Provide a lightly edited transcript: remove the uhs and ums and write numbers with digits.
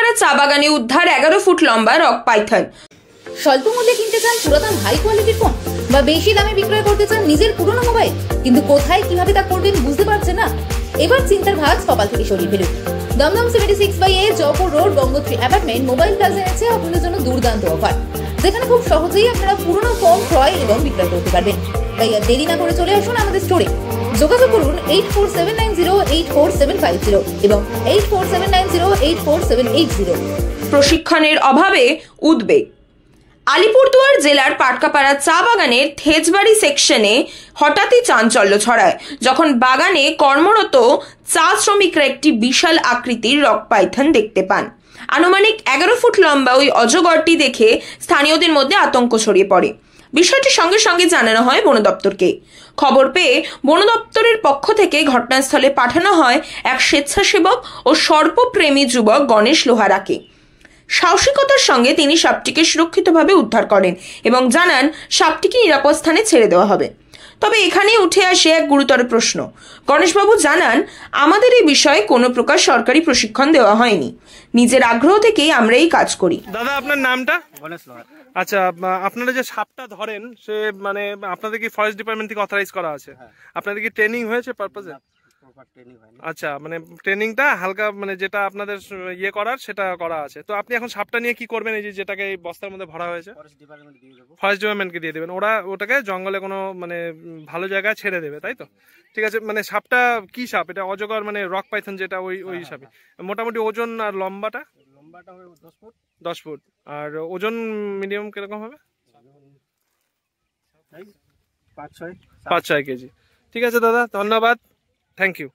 পাটকাপাড়া চা বাগানে উদ্ধার 11 ফুট লম্বা রক পাইথন। স্বল্প মূল্যে কিনতে চান পুরাতন হাই কোয়ালিটির ফোন, বা বেশি দামে বিক্রয় করতে চান নিজের পুরনো মোবাইল, কিন্তু কোথায় কিভাবে তা করবেন বুঝতে পারছেন না? এবার চিন্তার ভাঁজ কপাল থেকে সরিয়ে ফেলুন। Dumdum 76/A Jaipur road Gangotri apartment mobile plaza এনেছে আপনাদের জন্য দুর্দান্ত অফার, যেখানে খুব সহজেই আপনারা পুরনো ফোন ক্রয় এবং বিক্রয় করতে পারবেন। তাই আর দেরি না করে চলে আসুন আমাদের স্টোরে। যোগাযোগ করুন 8479084750 এবং 8479084780। প্রশিক্ষণের অভাবে উদ্বেগ। আলিপুরদুয়ার জেলার পাটকাপাড়া চা বাগানের থেজবাড়ি সেকশনে হঠাৎই চাঞ্চল্য ছড়ায় যখন বাগানে কর্মরত চা শ্রমিকরা একটি বিশাল আকৃতির রক পাইথন দেখতে পান। আনুমানিক 11 ফুট লম্বা ওই অজগরটি দেখে স্থানীয়দের মধ্যে আতঙ্ক ছড়িয়ে পড়ে। বিষয়টি সঙ্গে সঙ্গে জানানো হয় বন দপ্তরকে। খবর পেয়ে বন দপ্তরের পক্ষ থেকে ঘটনাস্থলে পাঠানো হয় এক স্বেচ্ছাসেবক ও সর্পপ্রেমী যুবক গণেশ লোহারাকে। সাহসিকতার সঙ্গে তিনি সাপটিকে সুরক্ষিতভাবে উদ্ধার করেন এবং জানান সাপটিকে নিরাপদ স্থানে ছেড়ে দেওয়া হবে। তবে এখানেই উঠে আসে এক গুরুতর প্রশ্ন। গণেশবাবু জানান, আমাদের এই বিষয়ে কোনো প্রকার সরকারি প্রশিক্ষণ দেওয়া হয়নি, নিজের আগ্রহ থেকেই আমরা এই কাজ করি। দাদা, আপনার নামটা? গণেশ লোহার। আচ্ছা, আপনারা যে সাপটা ধরেন সে মানে আপনাদের কি ফরেস্ট ডিপার্টমেন্ট থেকে অথরাইজ করা আছে? আপনাদের কি ট্রেনিং হয়েছে পারপাজে? আচ্ছা, মানে ট্রেনিংটা হালকা, মানে যেটা আপনাদের ইয়ে করার সেটা করা আছে। তো আপনি এখন সাপটা নিয়ে কি করবেন? এই যে যেটাকে এই বস্তার মধ্যে ভরা হয়েছে, ফরেস্ট ডিপার্টমেন্টকে দিয়ে দেবেন। ওরা ওটাকে জঙ্গলে কোনো মানে ভালো জায়গায় ছেড়ে দেবে, তাই তো? ঠিক আছে। মানে সাপটা কি সাপ? এটা অজগর, মানে রক পাইথন যেটা, ওই সাপে। মোটামুটি ওজন আর লম্বাটা? 10 ফুট। আর ওজন মিনিমাম কিরকম হবে? 5-6 কেজি। ঠিক আছে দাদা, ধন্যবাদ, থ্যাংক ইউ।